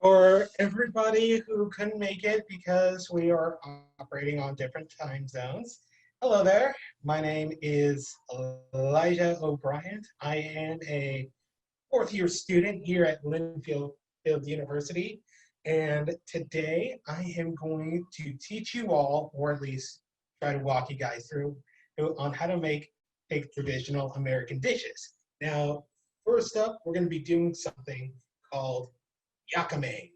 For everybody who couldn't make it because we are operating on different time zones, hello there. My name is Elijah O'Brien. I am a fourth year student here at Linfield University. And today I am going to teach you all, or at least try to walk you guys through, on how to make traditional American dishes. Now, first up, we're going to be doing something called YakaMeinElijah.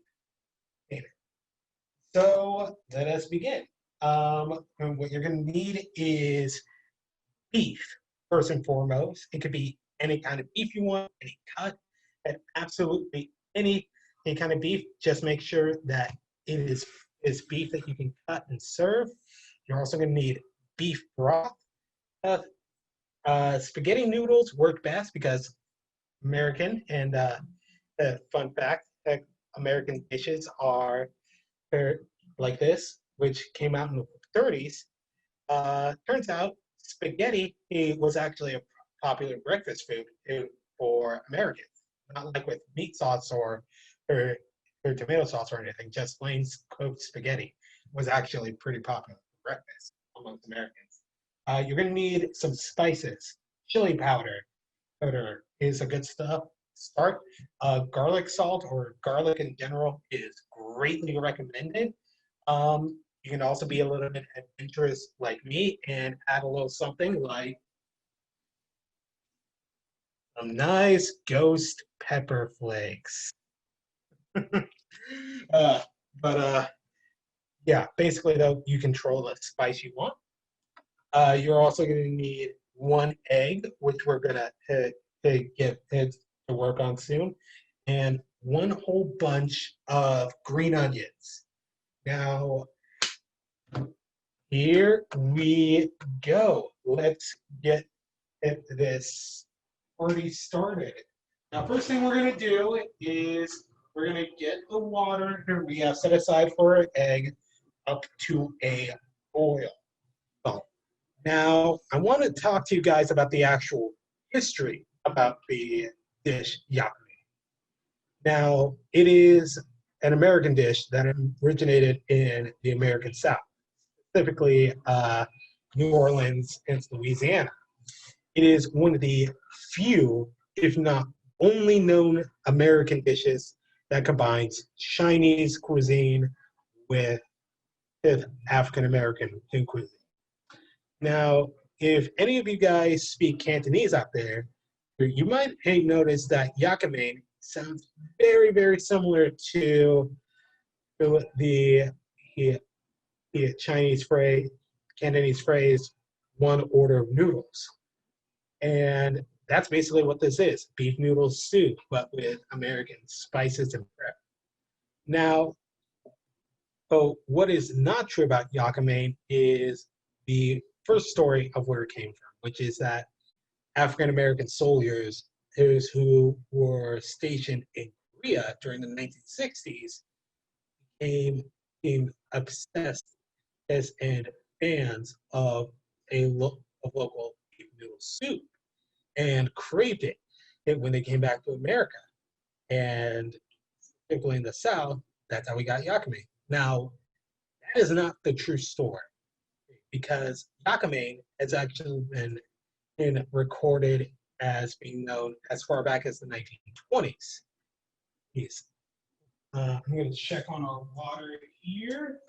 So let us begin. And what you're going to need is beef, first and foremost. It could be any kind of beef you want, any cut, and absolutely any kind of beef. Just make sure that it is beef that you can cut and serve. You're also going to need beef broth. Spaghetti noodles work best because American, and fun fact, American dishes are like this, which came out in the 30s. Turns out spaghetti was actually a popular breakfast food for Americans, not like with meat sauce or tomato sauce or anything. Just plain cooked spaghetti was actually pretty popular for breakfast amongst Americans. You're going to need some spices. Chili powder is a good start. Garlic salt or garlic in general is greatly recommended. You can also be a little bit adventurous like me and add a little something like some nice ghost pepper flakes. Yeah, basically though, you control the spice you want. You're also going to need one egg, which we're going to get to work on soon, and one whole bunch of green onions. Now, here we go. Let's get this party started. Now, first thing we're going to do is we're going to get the water that we have set aside for an egg up to a boil. Now, I want to talk to you guys about the actual history about the dish yakame. Now, it is an American dish that originated in the American South, specifically New Orleans and Louisiana. It is one of the few, if not only known American dishes that combines Chinese cuisine with African American cuisine. Now, if any of you guys speak Cantonese out there, you might notice that yakame sounds very, very similar to the Chinese phrase, Cantonese phrase, one order of noodles. And that's basically what this is, beef noodle soup, but with American spices and prep. Now, what is not true about yakame is the first story of where it came from, which is that African-American soldiers who were stationed in Korea during the 1960s became obsessed and fans of local beef noodle soup and craved it when they came back to America. And particularly in the South, that's how we got yakame. Now, that is not the true story, because yakame has actually been recorded as being known as far back as the 1920s. Yes. I'm going to check on our water here.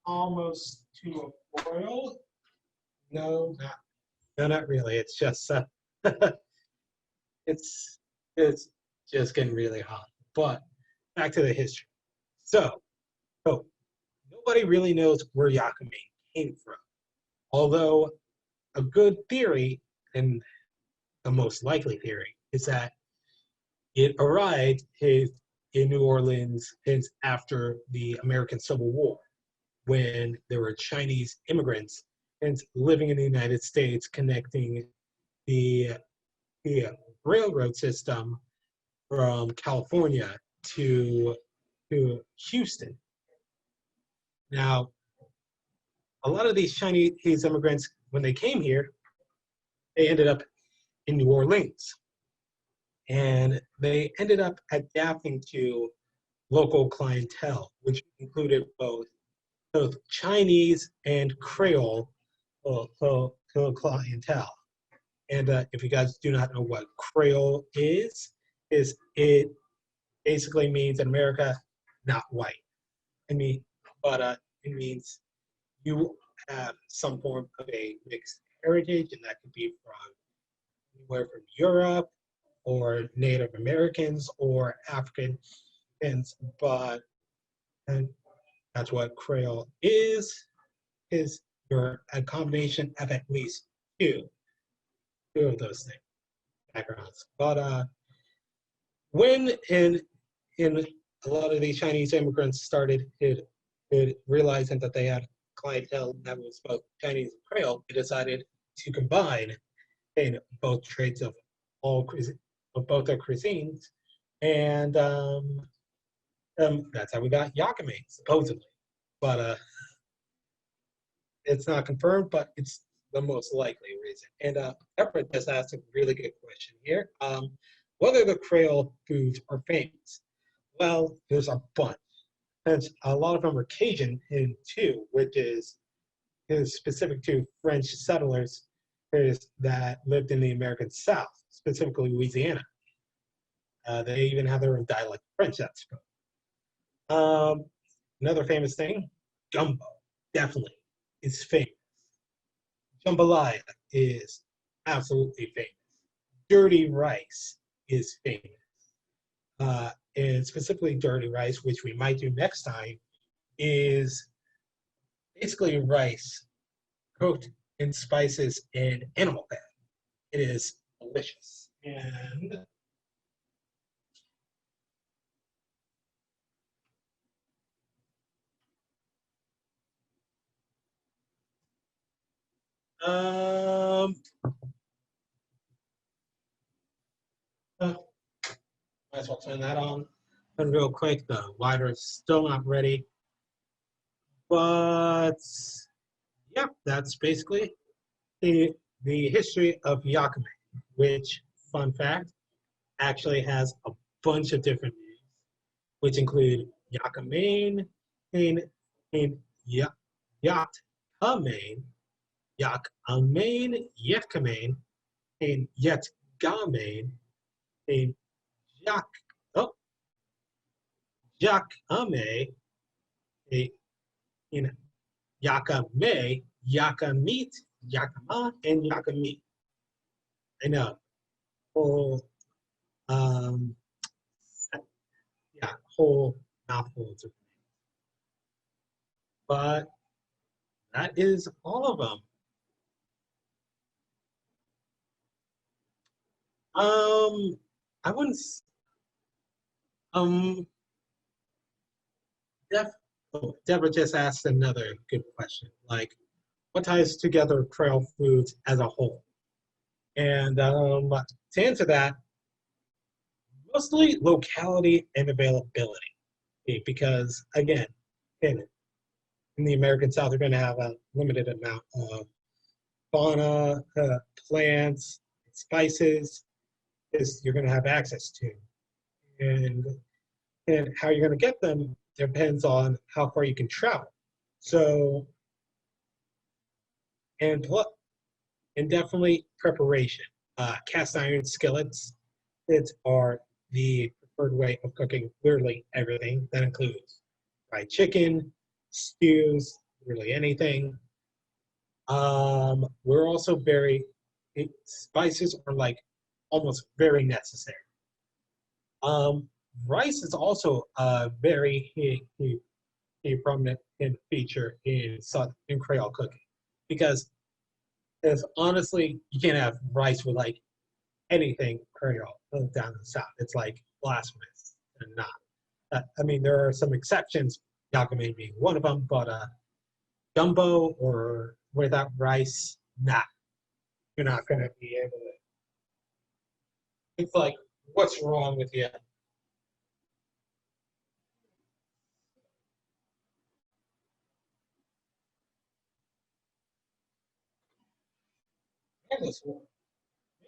Almost to a boil. No, not really. It's just it's just getting really hot. But back to the history. So nobody really knows where yakame came from. Although a good theory, and the most likely theory, is that it arrived in New Orleans after the American Civil War, when there were Chinese immigrants living in the United States, connecting the railroad system from California to Houston. Now, a lot of these Chinese immigrants, when they came here, they ended up in New Orleans. And they ended up adapting to local clientele, which included both Chinese and Creole clientele. And if you guys do not know what Creole is it basically means in America, not white. I mean, but it means you have some form of a mixed heritage, and that could be from anywhere from Europe or Native Americans or Africans. But and that's what Creole is you're a combination of at least two of those things backgrounds. But when in a lot of these Chinese immigrants started realizing that they had clientele that was both Chinese and Creole, they decided to combine in both traits of of both their cuisines, and that's how we got YakaMein, supposedly. But it's not confirmed, but it's the most likely reason. And Everett just asked a really good question here. Whether the Creole foods are famous? Well, there's a bunch. And a lot of them are Cajun in too, which is specific to French settlers that lived in the American South, specifically Louisiana. They even have their own dialect French that's spoken. Another famous thing, gumbo, definitely is famous. Jambalaya is absolutely famous. Dirty rice is famous. And specifically dirty rice, which we might do next time, is basically rice cooked in spices and animal fat. It is delicious. And uh, might as well turn that on. And real quick, the lighter is still not ready. But yeah, that's basically the history of YakaMein, which, fun fact, actually has a bunch of different names, which include YakaMein, and YakaMein, YakaMein, and YetGaMein, and Yak, oh, YakaMe, and YakaMe, YakaMeat, Yakama, and YakaMeat. I know, whole, um, yeah, whole mouthfuls of names. But that is all of them. I wouldn't. Um, Def, Deborah just asked another good question. Like, what ties together Creole foods as a whole? And to answer that, mostly locality and availability. Because again, in the American South, you're going to have a limited amount of fauna, plants, spices, you're going to have access to. And, and how you're going to get them depends on how far you can travel. So, and, and definitely preparation. Cast iron skillets are the preferred way of cooking literally everything. That includes fried chicken, stews, really anything. We're also spices are like almost very necessary. Um, Rice is also a very prominent feature in Creole cooking because honestly you can't have rice with like anything Creole down in the South. It's like blasphemous and not. I mean, there are some exceptions, YakaMein being one of them, but gumbo or without rice, nah, you're not going to be able to. It's like, what's wrong with you?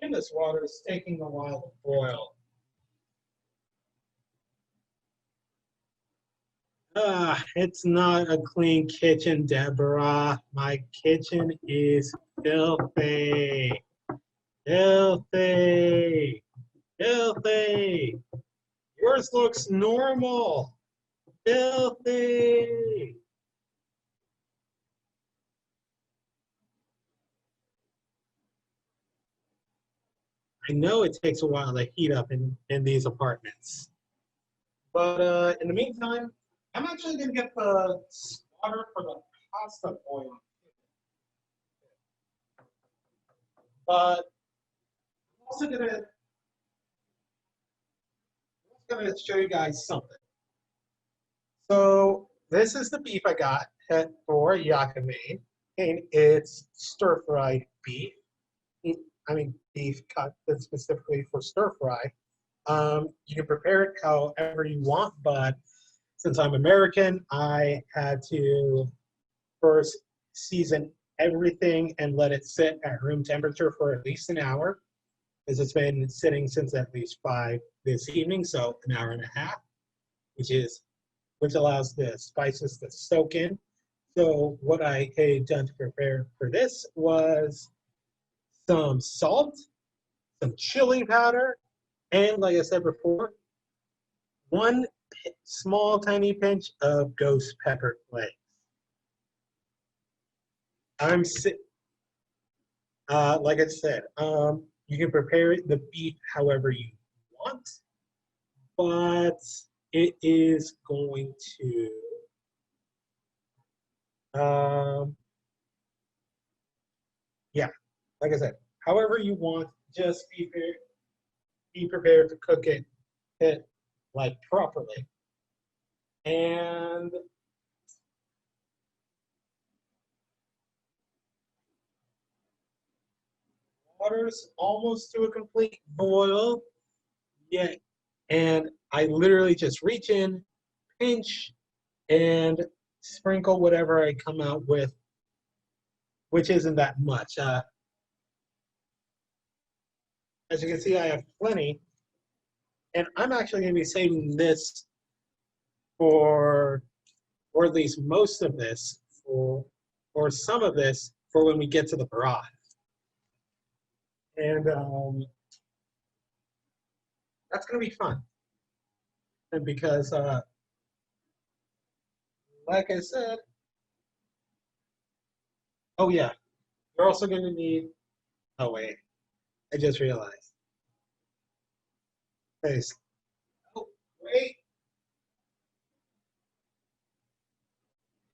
And this water is taking a while to boil. It's not a clean kitchen, Deborah. My kitchen is filthy. Filthy. Filthy. Yours looks normal. Filthy. I know it takes a while to heat up in these apartments. But in the meantime, I'm actually going to get the water for the pasta boiling. But I'm also gonna show you guys something. So this is the beef I got for YakaMeinElijah, and it's stir-fried beef. I mean, beef cut specifically for stir-fry. You can prepare it however you want, but since I'm American, I had to first season everything and let it sit at room temperature for at least an hour, as it's been sitting since at least 5 this evening, so an hour and a half, which allows the spices to soak in. So what I had done to prepare for this was some salt, some chili powder, and like I said before, one small tiny pinch of ghost pepper flakes. Like I said, you can prepare the beef however you want, but it is going to, yeah, like I said, however you want, just be prepared to cook it like properly. And water's almost to a complete boil. Yeah, and I literally just reach in, pinch, and sprinkle whatever I come out with, which isn't that much. As you can see, I have plenty, and I'm actually going to be saving this for, or at least most of this, or some of this for when we get to the broth. And that's going to be fun. And because, like I said, oh yeah, you're also going to need, oh wait, I just realized. Guys, oh, wait,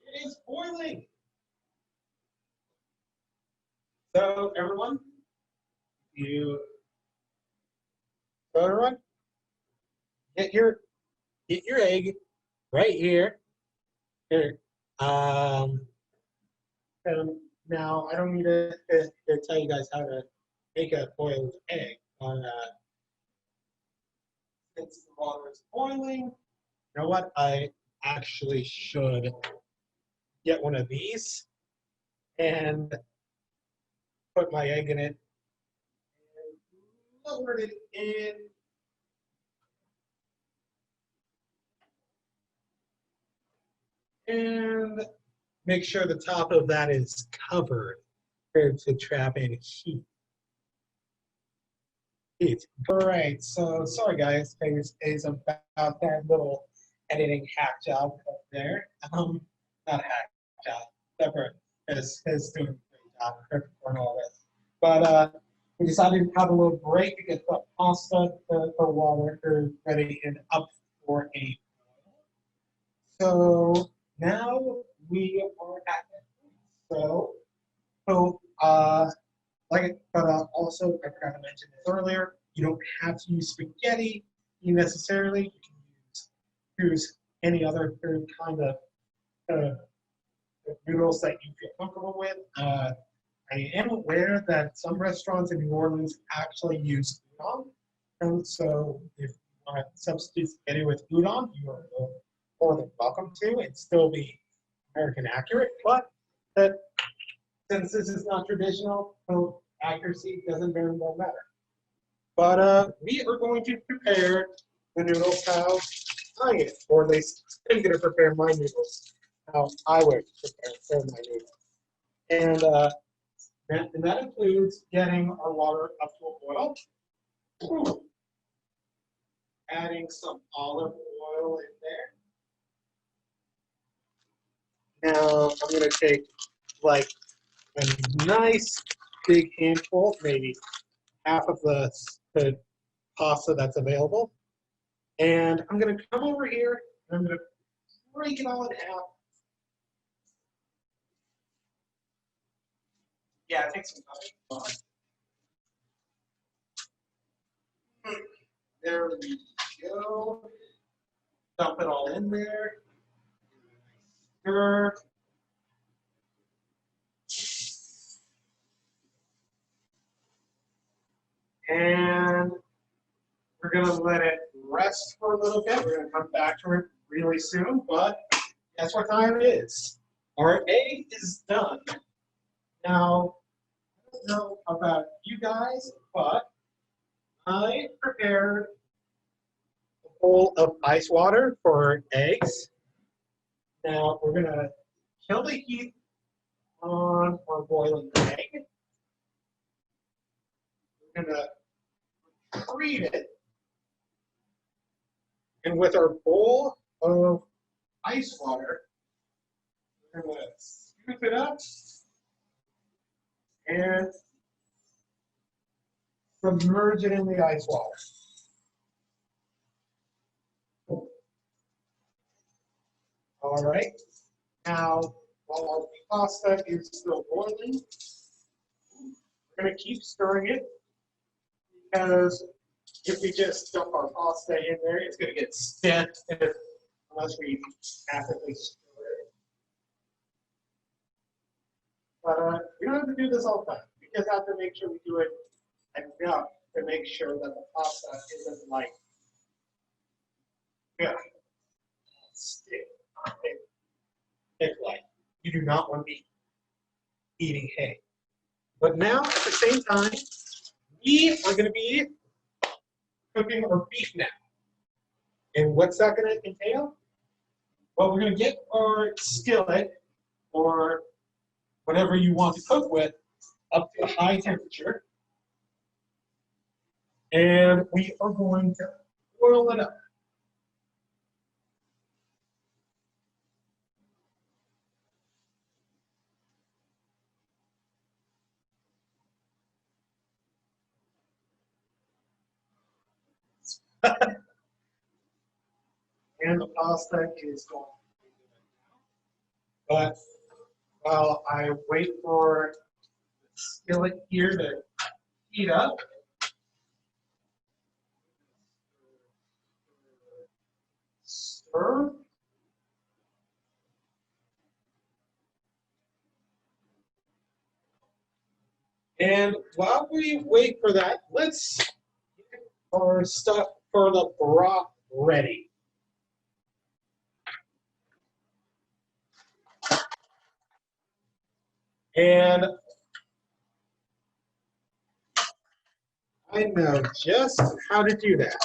it is boiling. So everyone, you, so everyone, get your egg right here. Here. Um, Now I don't need to tell you guys how to make a boiled egg. Since the water is boiling, you know what? I actually should get one of these and put my egg in it and lower it in. And make sure the top of that is covered to trap in heat. All right, so sorry guys, is about that little editing hack job up there. Not a hack job, Pepper is doing a great job for all this. But we decided to have a little break to get the pasta, the water ready and up for a boil. So now we are at it. But also, I forgot to mention this earlier, you don't have to use spaghetti necessarily. You can use any other kind of noodles that you feel comfortable with. I am aware that some restaurants in New Orleans actually use udon. And so if you want to substitute spaghetti with udon, you are more than welcome to. It'd still be American accurate, but that since this is not traditional, so accuracy doesn't very well matter. But we are going to prepare the noodles how I get, or at least I'm going to prepare my noodles how I would prepare my noodles. And that includes getting our water up to a boil, adding some olive oil in there. Now I'm going to take like a nice big handful, maybe half of the pasta that's available. And I'm going to come over here and I'm going to break it all in half. Yeah, it takes some time. There we go. Dump it all in there. Stir. And we're going to let it rest for a little bit. We're going to come back to it really soon, but that's what time it is. Our egg is done. Now, I don't know about you guys, but I prepared a bowl of ice water for eggs. Now, we're going to kill the heat on our boiling egg. We're going to treat it. And with our bowl of ice water, we're going to scoop it up and submerge it in the ice water. All right. Now, while our pasta is still boiling, we're going to keep stirring it because if we just dump our pasta in there, it's going to get stiff unless we actively stir it. But we don't have to do this all the time. We just have to make sure we do it enough to make sure that the pasta isn't like stick. Like you do not want to be eating hay. But now, at the same time, we are going to be cooking our beef now. And what's that going to entail? Well, we're going to get our skillet or whatever you want to cook with up to a high temperature. And we are going to boil it up. And the pasta is going. But while I wait for the skillet here to heat up, stir. And while we wait for that, let's get our stuff for the broth ready. And I know just how to do that.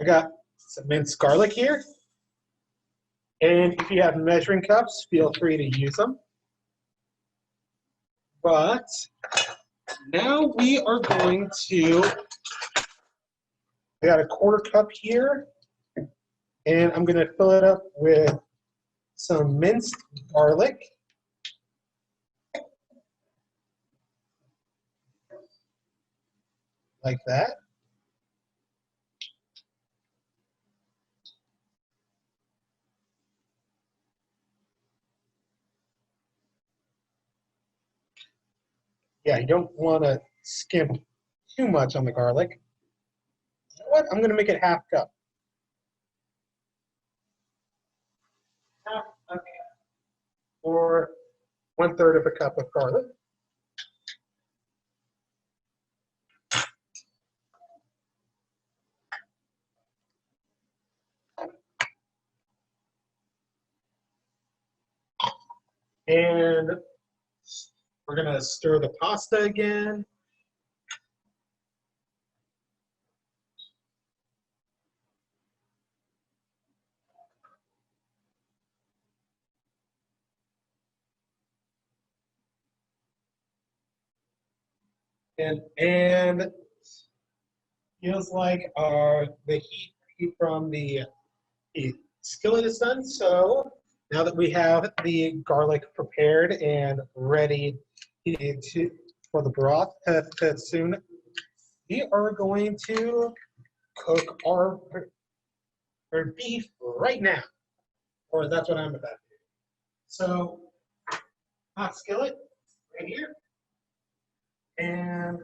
I got some minced garlic here. And if you have measuring cups, feel free to use them. But now we are going to, I got a quarter cup here, and I'm going to fill it up with some minced garlic. Like that. Yeah, you don't want to skimp too much on the garlic. You know what? I'm going to make it half cup. Half a cup. Or 1/3 of a cup of garlic. And we're going to stir the pasta again. And feels like the heat from the skillet is done. So now that we have the garlic prepared and ready for the broth to soon, we are going to cook our beef right now, or that's what I'm about to do. So hot skillet right here, and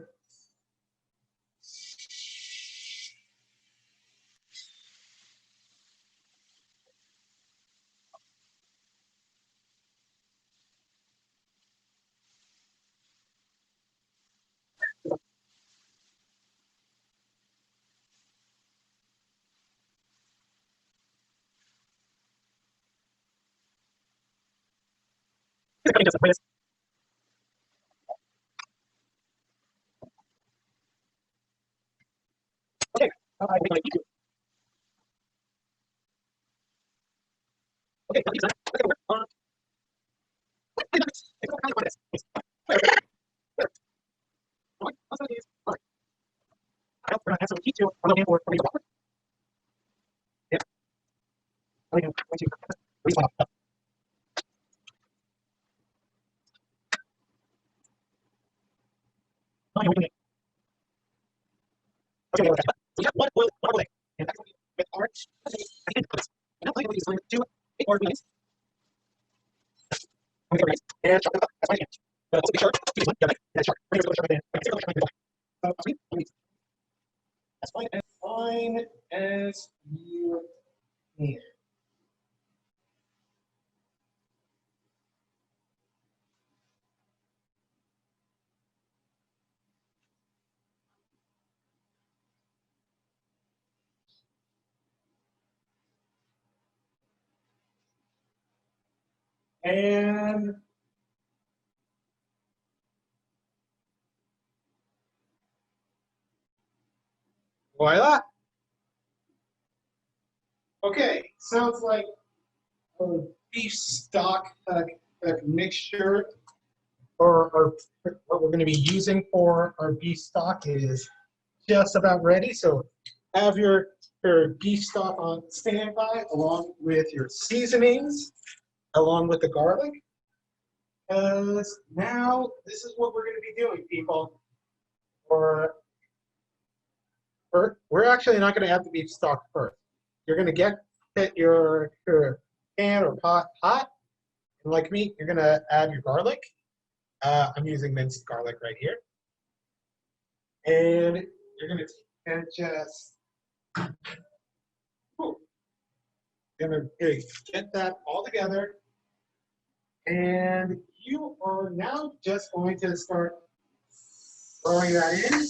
okay. As fine as you can. And voila. Okay, sounds like a beef stock mixture, or what we're going to be using for our beef stock is just about ready. So have your beef stock on standby along with your seasonings, along with the garlic. Because now this is what we're going to be doing, people. Or we're actually not going to add the beef stock first. You're going to get your pan or pot hot, and like me, you're going to add your garlic. I'm using minced garlic right here, and you're going to and just whew, going to get that all together, and you are now just going to start throwing that in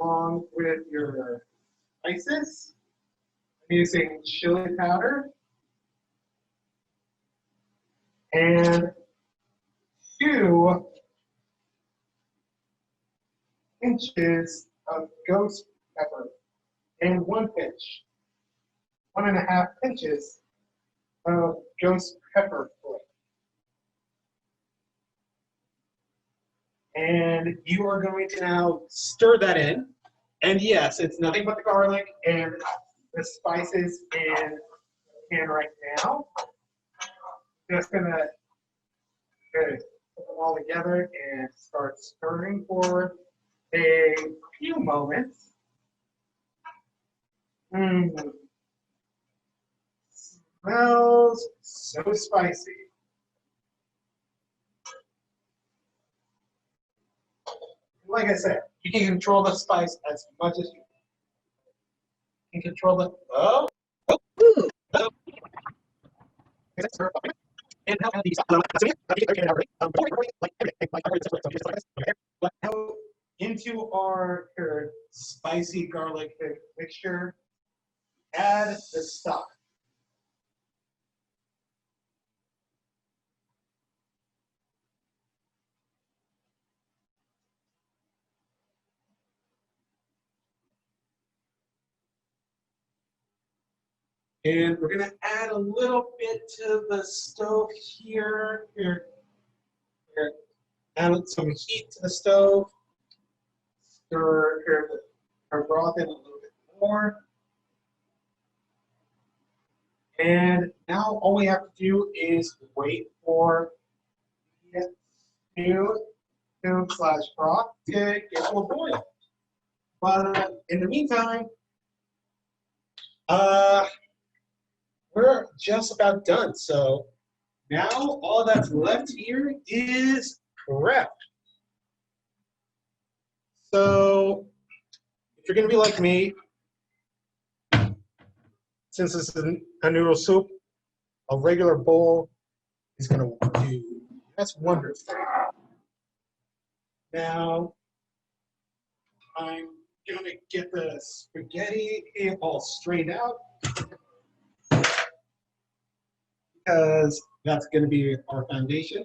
along with your spices. I'm using chili powder and 2 inches of ghost pepper and 1 pinch, 1.5 pinches of ghost pepper flake. And you are going to now stir that in. And yes, it's nothing but the garlic and the spices in the pan right now. Just gonna put them all together and start stirring for a few moments. Smells so spicy. Like I said, you can control the spice as much as you can control the and how these but now into our spicy garlic mixture, add the stock. And we're going to add a little bit to the stove here. add some heat to the stove, stir our broth in a little bit more. And now all we have to do is wait for the stew slash broth to get to a boil. But in the meantime, we're just about done. So now all that's left here is prep. So if you're going to be like me, since this is a noodle soup, a regular bowl is going to do. That's wonderful. Now, I'm going to get the spaghetti all straightened out because that's going to be our foundation.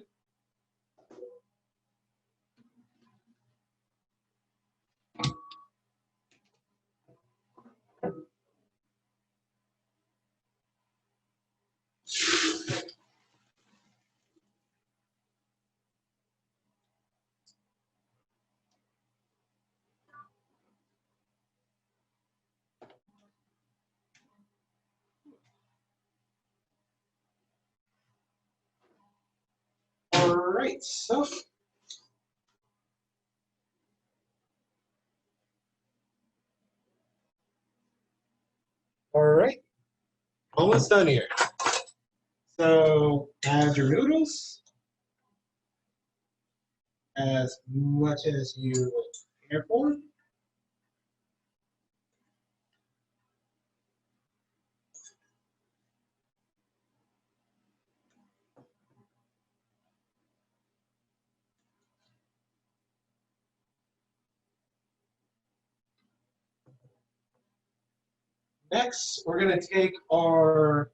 All right, so all right, almost done here. So add your noodles as much as you care for. Next, we're going to take our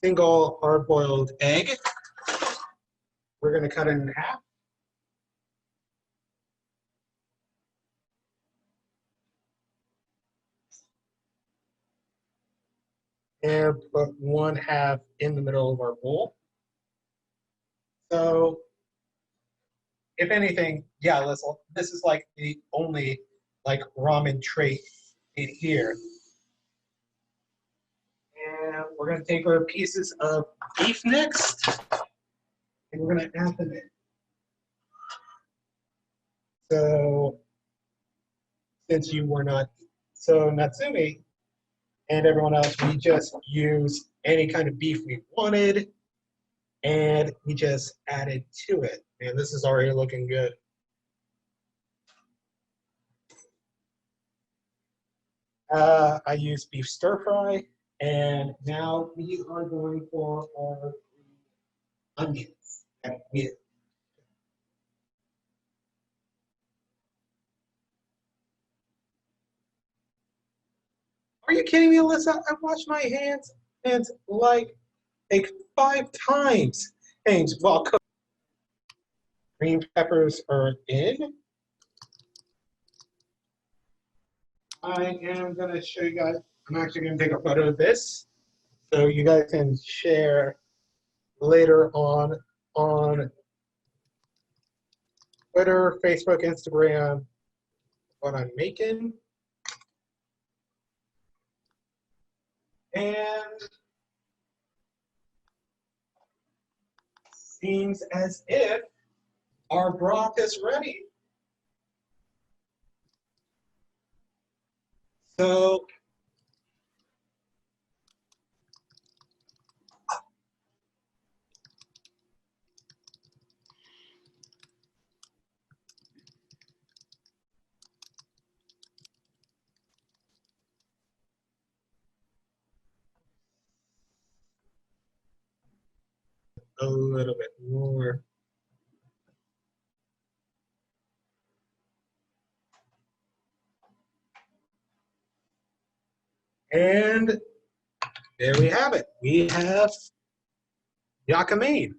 single hard-boiled egg. We're going to cut it in half. And put one half in the middle of our bowl. So, if anything, yeah, this is like the only like ramen trait in here. And we're going to take our pieces of beef next, and we're going to add them in. So, since you were not, so Natsumi and everyone else, we just use any kind of beef we wanted, and we just added to it. And this is already looking good. I use beef stir fry, and now we are going for our onions. Are you kidding me, Alyssa? I washed my hands like 5 times. Things while cooking. Green peppers are in. I am going to show you guys. I'm actually going to take a photo of this so you guys can share later on Twitter, Facebook, Instagram what I'm making. And seems as if our broth is ready. So a little bit more. And there we have it. We have YakaMein.